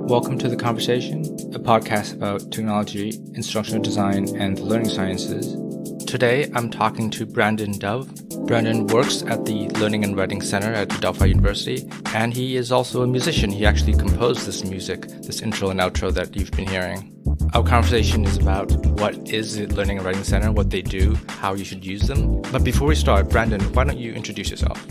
Welcome to The Conversation, a podcast about technology, instructional design, and the learning sciences. Today, I'm talking to Brandon Dove. Brandon works at the Learning and Writing Center at Delphi University, and he is also a musician. He actually composed this music, this intro and outro that you've been hearing. Our conversation is about what is the Learning and Writing Center, what they do, how you should use them. But before we start, Brandon, why don't you introduce yourself?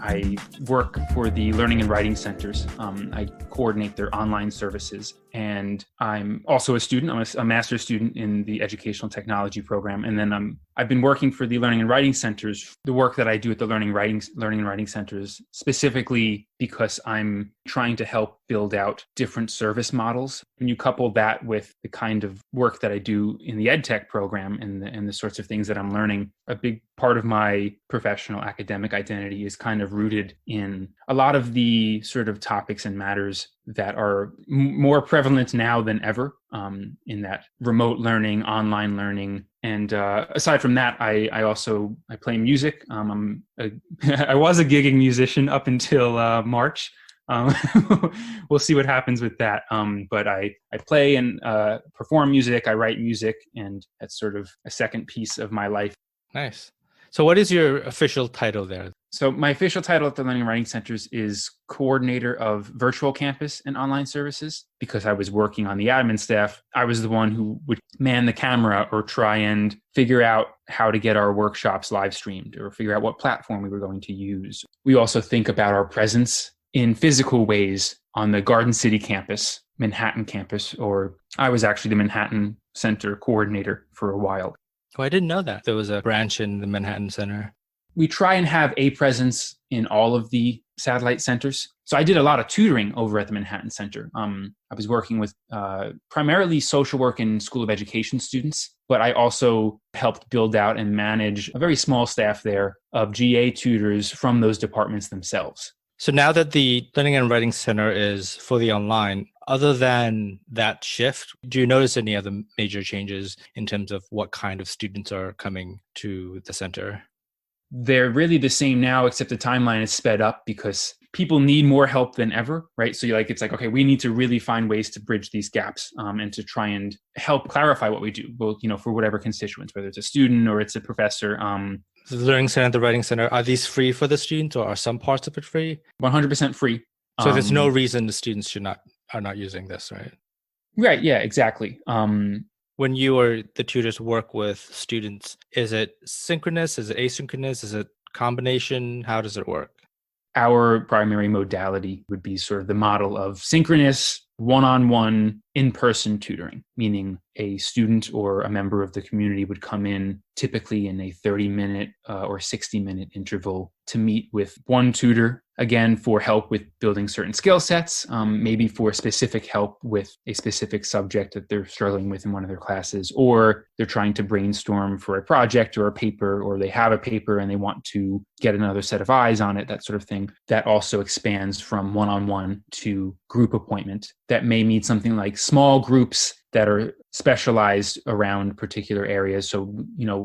I work for the Learning and Writing Centers. I coordinate their online services, and I'm also a student. I'm a master's student in the Educational Technology program, and then I've been working for the Learning and Writing Centers. The work that I do at the Learning and Writing Centers, specifically because I'm trying to help build out different service models. When you couple that with the kind of work that I do in the EdTech program and the sorts of things that I'm learning, a big part of my professional academic identity is kind of rooted in a lot of the sort of topics and matters that are more prevalent now than ever, in that remote learning, online learning. And aside from that, I play music. I was a gigging musician up until March. We'll see what happens with that. But I play and perform music. I write music, and that's sort of a second piece of my life. Nice. So what is your official title there? So my official title at the Learning and Writing Centers is Coordinator of Virtual Campus and Online Services. Because I was working on the admin staff, I was the one who would man the camera or try and figure out how to get our workshops live streamed or figure out what platform we were going to use. We also think about our presence in physical ways on the Garden City campus, Manhattan campus, or I was actually the Manhattan Center coordinator for a while. Oh, I didn't know that there was a branch in the Manhattan Center. We try and have a presence in all of the satellite centers. So I did a lot of tutoring over at the Manhattan Center. I was working with primarily social work and School of Education students, but I also helped build out and manage a very small staff there of GA tutors from those departments themselves. So now that the Learning and Writing Center is fully online, other than that shift, do you notice any other major changes in terms of what kind of students are coming to the center? They're really the same now, except the timeline is sped up because people need more help than ever, right? So it's like, okay, we need to really find ways to bridge these gaps and to try and help clarify what we do, both, for whatever constituents, whether it's a student or it's a professor. The Learning Center and the Writing Center, are these free for the students or are some parts of it free? 100% free. So there's no reason the students are not using this, right? Right, yeah, exactly. When you or the tutors work with students, is it synchronous? Is it asynchronous? Is it combination? How does it work? Our primary modality would be sort of the model of synchronous, one-on-one, in-person tutoring, meaning a student or a member of the community would come in typically in a 30-minute or 60-minute interval to meet with one tutor, again, for help with building certain skill sets, maybe for specific help with a specific subject that they're struggling with in one of their classes, or they're trying to brainstorm for a project or a paper, or they have a paper and they want to get another set of eyes on it, that sort of thing. That also expands from one-on-one to group appointment. That may mean something like small groups that are specialized around particular areas. So,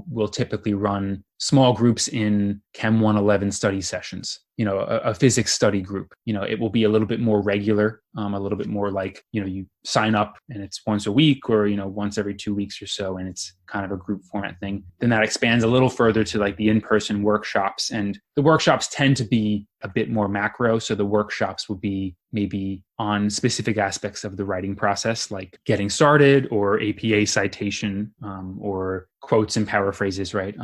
we'll typically run small groups in Chem 111 study sessions, a physics study group. It will be a little bit more regular, a little bit more like, you sign up and it's once a week or, once every 2 weeks or so, and it's kind of a group format thing. Then that expands a little further to like the in-person workshops. And the workshops tend to be a bit more macro. So the workshops will be maybe on specific aspects of the writing process, like getting started or APA citation or quotes and paraphrases, right?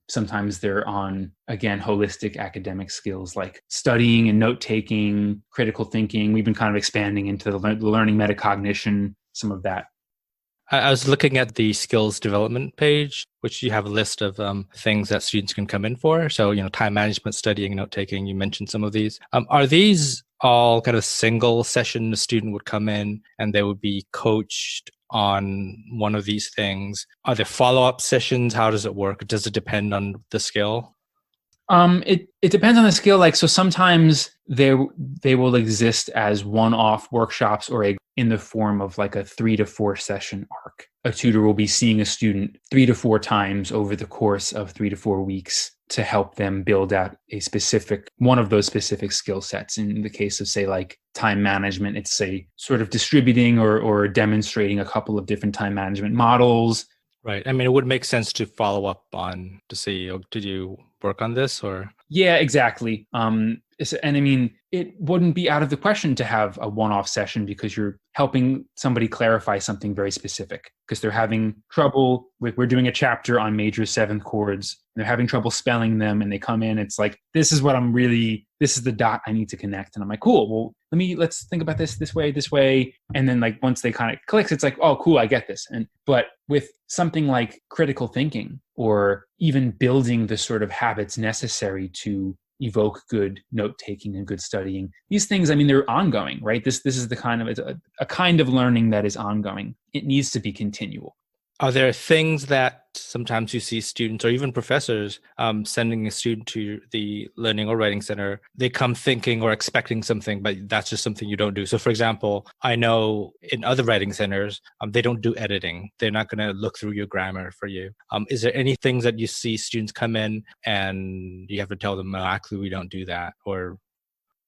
Sometimes they're on, again, holistic academic skills like studying and note-taking, critical thinking. We've been kind of expanding into the learning metacognition, some of that. I was looking at the skills development page, which you have a list of things that students can come in for. So, time management, studying, note-taking, you mentioned some of these. Are these all kind of single session? The student would come in and they would be coached on one of these things. Are there follow-up sessions? How does it work? Does it depend on the skill? It depends on the skill. Like, so sometimes they will exist as one-off workshops in the form of like a 3 to 4 session arc. A tutor will be seeing a student 3 to 4 times over the course of 3 to 4 weeks to help them build out one of those specific skill sets. In the case of, say, like time management, it's say sort of distributing or demonstrating a couple of different time management models. Right. I mean, it would make sense to follow up on to see, did you work on this or? Yeah, exactly. And I mean, it wouldn't be out of the question to have a one-off session because you're helping somebody clarify something very specific because they're having trouble we're doing a chapter on major seventh chords. And they're having trouble spelling them and they come in. It's like, this is the dot I need to connect. And I'm like, cool. Well, let's think about this way. And then like, once they kind of clicks, it's like, oh, cool, I get this. But with something like critical thinking or even building the sort of habits necessary to evoke good note taking and good studying, these things, I mean, they're ongoing, right? This is the kind of a kind of learning that is ongoing. It needs to be continual. Are there things that sometimes you see students or even professors sending a student to the Learning or Writing Center, they come thinking or expecting something, but that's just something you don't do. So for example, I know in other writing centers, they don't do editing. They're not going to look through your grammar for you. Is there any things that you see students come in and you have to tell them, no, actually, we don't do that? Or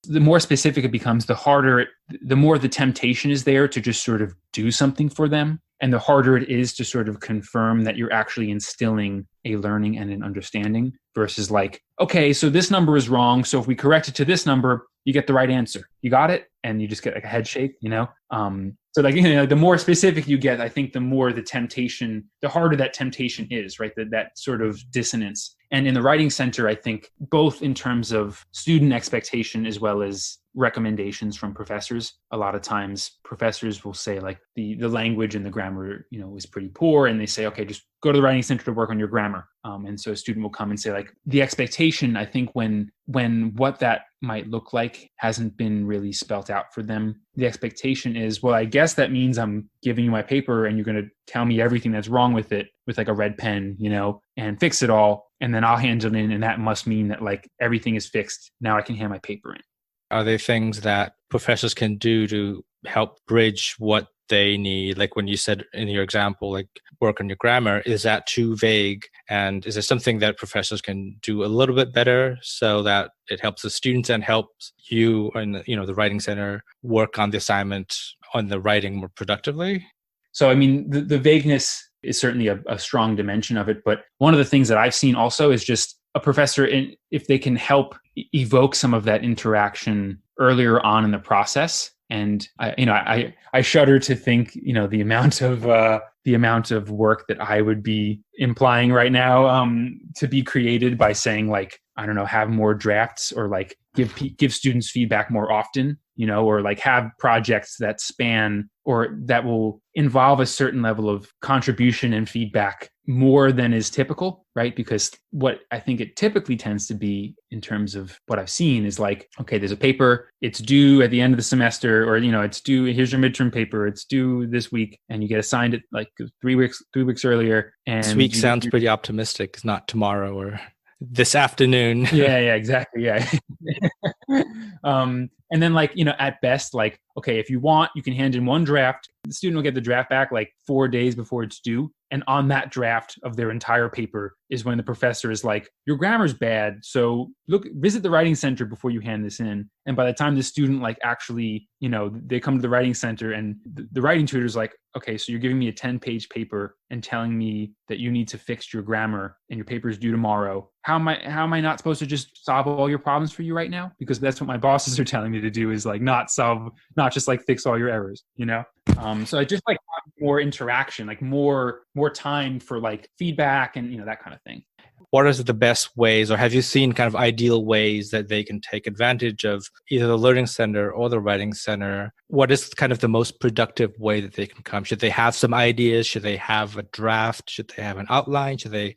the more specific it becomes, the more the temptation is there to just sort of do something for them. And the harder it is to sort of confirm that you're actually instilling a learning and an understanding versus like, okay, so this number is wrong. So if we correct it to this number, you get the right answer. You got it? And you just get like a head shake, So like, the more specific you get, I think the harder that temptation is, right? That sort of dissonance. And in the writing center, I think both in terms of student expectation as well as recommendations from professors, a lot of times professors will say like the language and the grammar, is pretty poor. And they say, okay, just go to the writing center to work on your grammar. And so a student will come and say like the expectation, I think when what that might look like hasn't been really spelt out for them, the expectation is, well, I guess that means I'm giving you my paper and you're going to tell me everything that's wrong with it with like a red pen, and fix it all. And then I'll hand it in. And that must mean that like everything is fixed. Now I can hand my paper in. Are there things that professors can do to help bridge what they need? Like when you said in your example, like work on your grammar, is that too vague? And is there something that professors can do a little bit better so that it helps the students and helps you and the writing center work on the assignment on the writing more productively? So, I mean, the vagueness is certainly a strong dimension of it. But one of the things that I've seen also is just a professor, if they can help evoke some of that interaction earlier on in the process. And I shudder to think, the amount of work that I would be implying right now to be created by saying like, I don't know, have more drafts or like give students feedback more often, or like have projects that span or that will involve a certain level of contribution and feedback more than is typical, right? Because what I think it typically tends to be in terms of what I've seen is like, okay, there's a paper, it's due at the end of the semester, or, it's due, here's your midterm paper, it's due this week, and you get assigned it like 3 weeks earlier. And this week sounds pretty optimistic. It's not tomorrow or this afternoon. Yeah, exactly. Yeah. And then like, at best, like, okay, if you want, you can hand in one draft. The student will get the draft back like 4 days before it's due. And on that draft of their entire paper is when the professor is like, your grammar's bad. So visit the writing center before you hand this in. And by the time the student like actually, they come to the writing center and the writing tutor is like, okay, so you're giving me a 10-page paper and telling me that you need to fix your grammar and your paper is due tomorrow. How am I not supposed to just solve all your problems for you right now? Because that's what my bosses are telling me to do is like not just like fix all your errors, So I just like have more interaction, like more time for like feedback and, that kind of thing. What are the best ways, or have you seen kind of ideal ways that they can take advantage of either the Learning Center or the Writing Center? What is kind of the most productive way that they can come? Should they have some ideas? Should they have a draft? Should they have an outline? Should they,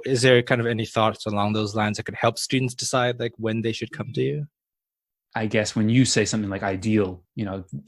is there kind of any thoughts along those lines that could help students decide like when they should come to you? I guess when you say something like ideal,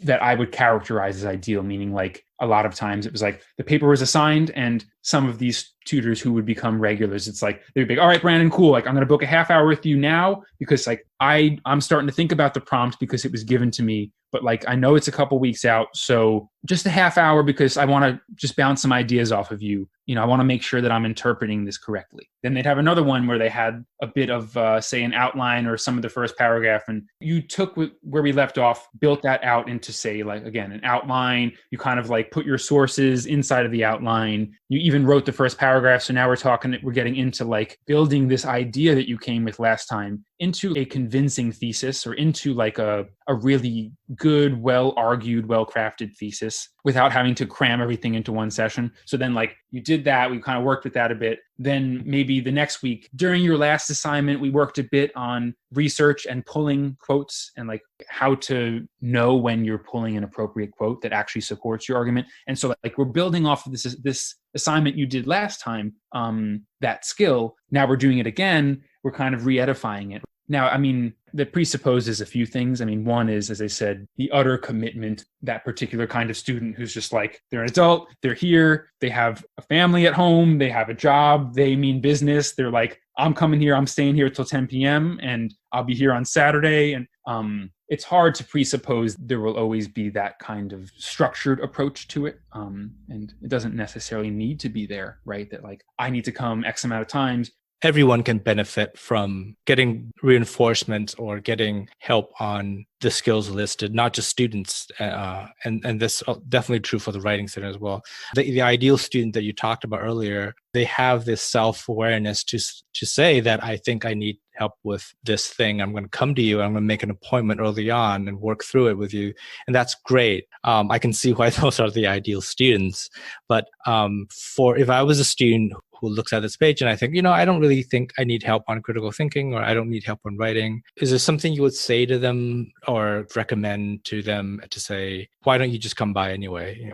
that I would characterize as ideal, meaning like a lot of times it was like the paper was assigned and some of these tutors who would become regulars. It's like, they'd be like, all right, Brandon, cool. Like, I'm going to book a half hour with you now because like I'm starting to think about the prompt because it was given to me, but like, I know it's a couple weeks out. So just a half hour because I want to just bounce some ideas off of you. You know, I want to make sure that I'm interpreting this correctly. Then they'd have another one where they had a bit of, say, an outline or some of the first paragraph, and you took where we left off, built that out into, say, like, again, an outline. You kind of like put your sources inside of the outline. You even wrote the first paragraph. So now we're getting into like building this idea that you came with last time into a convincing thesis, or into like a really good, well-argued, well-crafted thesis without having to cram everything into one session. So then like you did that, we kind of worked with that a bit. Then maybe the next week during your last assignment, we worked a bit on research and pulling quotes and like how to know when you're pulling an appropriate quote that actually supports your argument. And so like we're building off of this assignment you did last time, that skill. Now we're doing it again. We're kind of re-edifying it. Now, I mean, that presupposes a few things. I mean, one is, as I said, the utter commitment, that particular kind of student who's just like, they're an adult, they're here, they have a family at home, they have a job, they mean business. They're like, I'm coming here, I'm staying here till 10 p.m. and I'll be here on Saturday. And it's hard to presuppose there will always be that kind of structured approach to it. And it doesn't necessarily need to be there, right? That like, I need to come X amount of times. Everyone can benefit from getting reinforcement or getting help on the skills listed, not just students. And this is definitely true for the Writing Center as well. The ideal student that you talked about earlier, they have this self-awareness to say that I think I need help with this thing. I'm going to come to you. I'm going to make an appointment early on and work through it with you. And that's great. I can see why those are the ideal students. But if I was a student who looks at this page and I think, I don't really think I need help on critical thinking, or I don't need help on writing, is there something you would say to them or recommend to them to say, why don't you just come by anyway?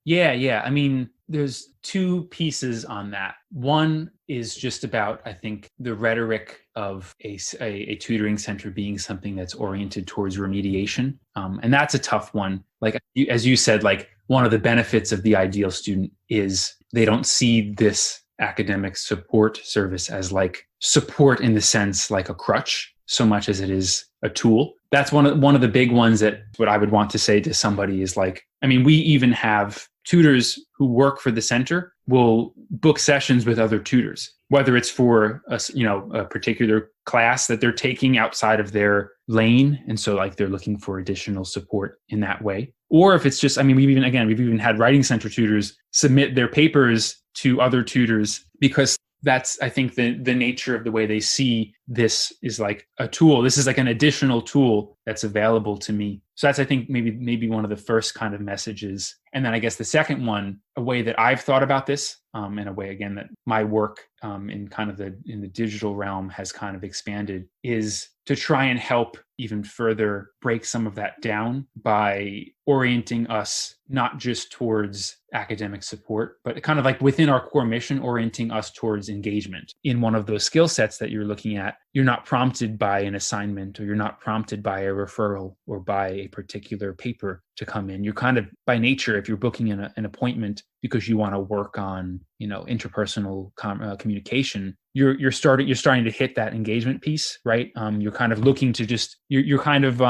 Yeah. I mean, there's two pieces on that. One is just about, I think, the rhetoric of a tutoring center being something that's oriented towards remediation. And that's a tough one. Like, as you said, like one of the benefits of the ideal student is they don't see this academic support service as like support in the sense like a crutch so much as it is a tool. That's one of the big ones that what I would want to say to somebody is like, I mean, we even have tutors who work for the center will book sessions with other tutors, whether it's for a particular class that they're taking outside of their lane. And so like they're looking for additional support in that way. Or if it's just, I mean, we've even had Writing Center tutors submit their papers to other tutors because that's, I think, the nature of the way they see this is like a tool. This is like an additional tool that's available to me. So that's, I think, maybe one of the first kind of messages. And then I guess the second one, a way that I've thought about this, in a way, again, that my work in the digital realm has kind of expanded, is to try and help even further break some of that down by orienting us not just towards academic support, but kind of like within our core mission, orienting us towards engagement. In one of those skill sets that you're looking at, you're not prompted by an assignment, or you're not prompted by a referral or by a particular paper to come in. You're kind of, by nature, if you're booking an appointment because you want to work on, interpersonal communication, you're starting to hit that engagement piece, right? You're kind of looking to just, you're kind of,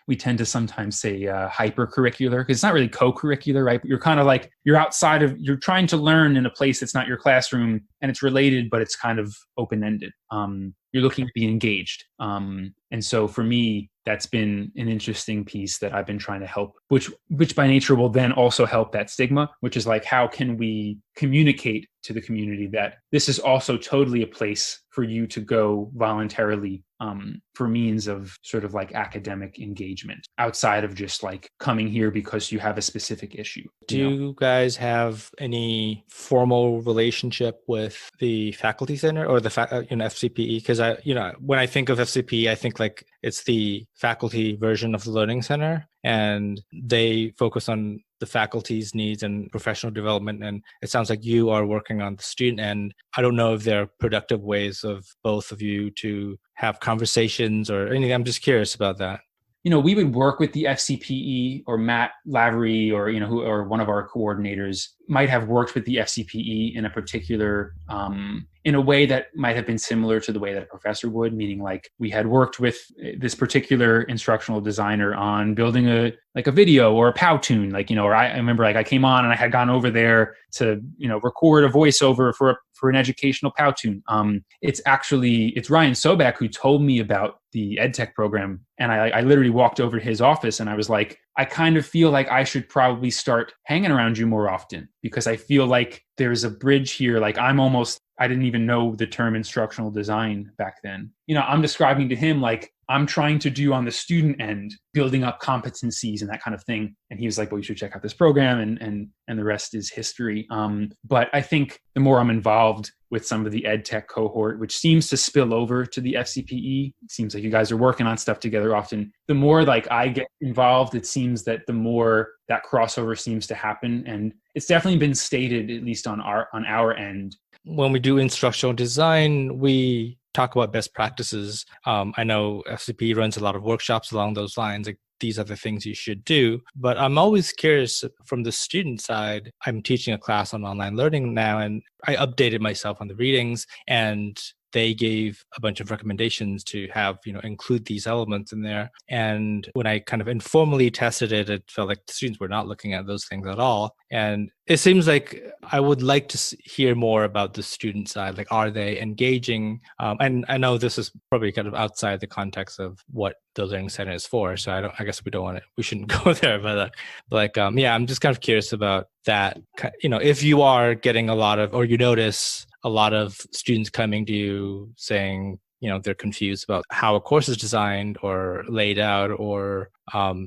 we tend to sometimes say hyper-curricular, because it's not really co-curricular, right? But you're kind of like, you're trying to learn in a place that's not your classroom, and it's related, but it's kind of open-ended. You're looking to be engaged. And so for me, that's been an interesting piece that I've been trying to help, which by nature will then also help that stigma, which is like, how can we communicate to the community that this is also totally a place for you to go voluntarily for means of sort of like academic engagement outside of just like coming here because you have a specific issue. Do you guys have any formal relationship with the faculty center or the FCPE? Because when I think of FCPE, I think like it's the faculty version of the Learning Center, and they focus on the faculty's needs and professional development. And it sounds like you are working on the student end. I don't know if there are productive ways of both of you to have conversations or anything. I'm just curious about that. we would work with the FCPE, or Matt Lavery, or, or one of our coordinators might have worked with the FCPE in a particular, in a way that might have been similar to the way that a professor would, meaning like we had worked with this particular instructional designer on building a video or a Powtoon, or I remember I came on and I had gone over there to, record a voiceover for an educational Powtoon. It's Ryan Sobek who told me about the EdTech program. And I literally walked over to his office and I was like, I kind of feel like I should probably start hanging around you more often, because I feel like there's a bridge here. Like I didn't even know the term instructional design back then. I'm describing to him like I'm trying to do on the student end, building up competencies and that kind of thing. And he was like, well, you should check out this program, and the rest is history. But I think the more I'm involved with some of the EdTech cohort, which seems to spill over to the FCPE, it seems like you guys are working on stuff together often. The more like I get involved, it seems that the more that crossover seems to happen. And it's definitely been stated, at least on our end. When we do instructional design, we talk about best practices. I know FCP runs a lot of workshops along those lines. Like, these are the things you should do. But I'm always curious from the student side. I'm teaching a class on online learning now, and I updated myself on the readings, and they gave a bunch of recommendations to have, include these elements in there. And when I kind of informally tested it, it felt like the students were not looking at those things at all. And it seems like I would like to hear more about the student side. Like, are they engaging? And I know this is probably kind of outside the context of what the Learning Center is for. So I guess we shouldn't go there. But I'm just kind of curious about that. If you are getting a lot of, or you notice a lot of students coming to you saying, they're confused about how a course is designed or laid out, or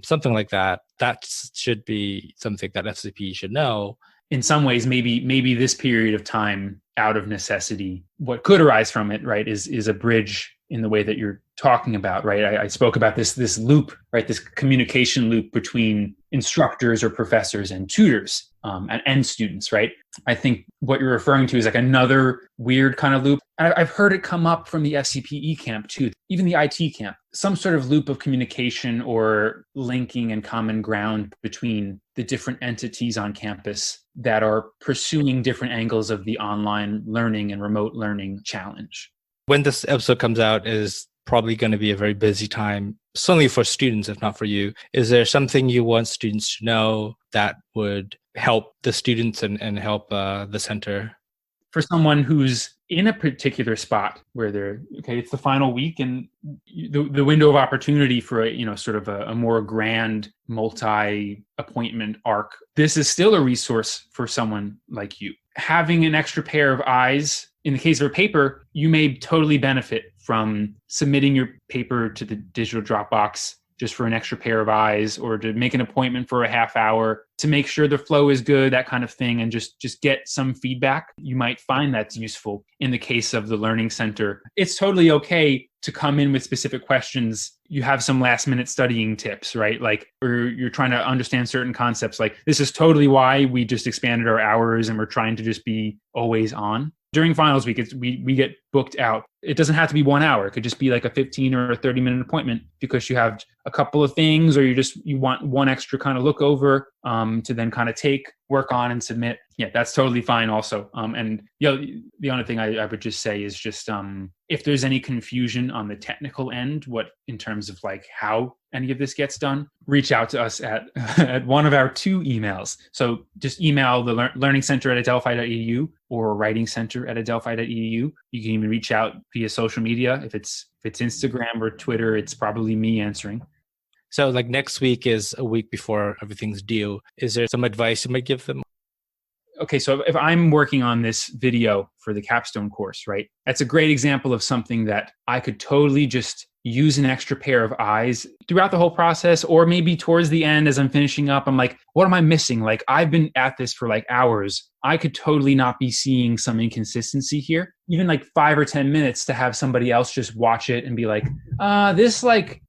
something like that, that should be something that FCP should know. In some ways, maybe this period of time, out of necessity, what could arise from it, right, is a bridge in the way that you're talking about, right? I spoke about this loop, right? This communication loop between instructors or professors and tutors and students, right? I think what you're referring to is like another weird kind of loop. And I've heard it come up from the FCPE camp too, even the IT camp, some sort of loop of communication or linking and common ground between the different entities on campus that are pursuing different angles of the online learning and remote learning challenge. When this episode comes out is probably going to be a very busy time, certainly for students, if not for you. Is there something you want students to know that would help the students and help the center? For someone who's in a particular spot where it's the final week and the window of opportunity for a more grand multi-appointment arc, this is still a resource for someone like you. Having an extra pair of eyes. In the case of a paper, you may totally benefit from submitting your paper to the digital Dropbox just for an extra pair of eyes, or to make an appointment for a half hour to make sure the flow is good, that kind of thing, and just get some feedback. You might find that's useful. In the case of the Learning Center, it's totally okay to come in with specific questions. You have some last minute studying tips, right? Or you're trying to understand certain concepts. Like, this is totally why we just expanded our hours and we're trying to just be always on. During finals week, we get booked out. It doesn't have to be 1 hour. It could just be like a 15 or a 30-minute appointment because you have a couple of things, or you want one extra kind of look over to then kind of work on and submit. Yeah, that's totally fine also. And the only thing I would just say is just if there's any confusion on the technical end, in terms of like how any of this gets done, reach out to us at one of our 2 emails. So just email the Learning Center at adelphi.edu or Writing Center at adelphi.edu. You can even reach out via social media. If it's Instagram or Twitter, it's probably me answering. So like next week is a week before everything's due. Is there some advice you might give them? Okay, so if I'm working on this video for the capstone course, right, that's a great example of something that I could totally just use an extra pair of eyes throughout the whole process, or maybe towards the end as I'm finishing up, I'm like, what am I missing? Like, I've been at this for like hours. I could totally not be seeing some inconsistency here. Even like 5 or 10 minutes to have somebody else just watch it and be like,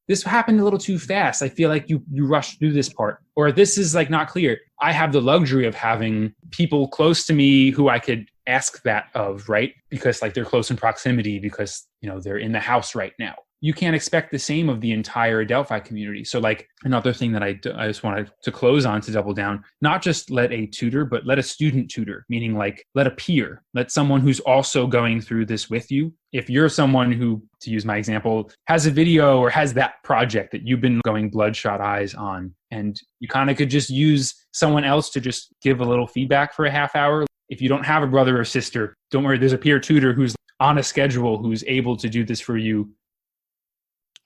this happened a little too fast. I feel like you rushed through this part, or this is like not clear. I have the luxury of having people close to me who I could ask that of, right? Because like they're close in proximity, because they're in the house right now. you can't expect the same of the entire Adelphi community. So like another thing that I just wanted to close on to double down, not just let a tutor, but let a student tutor, meaning like let a peer, let someone who's also going through this with you. If you're someone who, to use my example, has a video or has that project that you've been going bloodshot eyes on, and you kind of could just use someone else to just give a little feedback for a half hour. If you don't have a brother or sister, don't worry, there's a peer tutor who's on a schedule who's able to do this for you.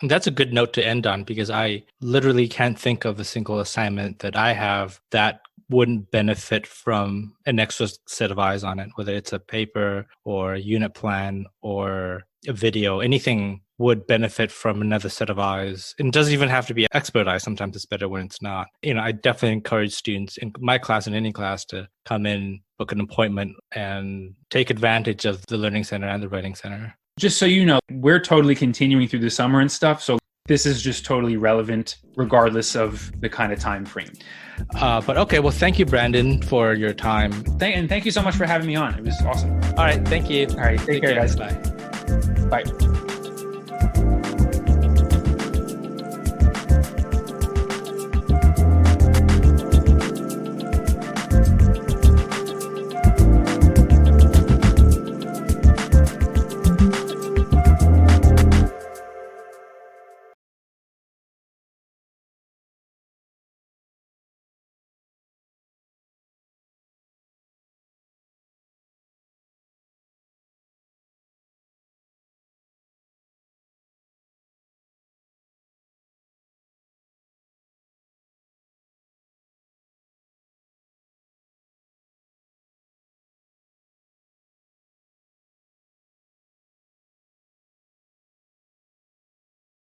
That's a good note to end on, because I literally can't think of a single assignment that I have that wouldn't benefit from an extra set of eyes on it, whether it's a paper or a unit plan or a video. Anything would benefit from another set of eyes. It doesn't even have to be expert eyes. Sometimes it's better when it's not. I definitely encourage students in my class and any class to come in, book an appointment, and take advantage of the Learning Center and the Writing Center. Just so you know, we're totally continuing through the summer and stuff. So this is just totally relevant regardless of the kind of time frame. But okay, well, thank you, Brandon, for your time. And thank you so much for having me on. It was awesome. All right, thank you. All right, take care, guys. Bye. Bye.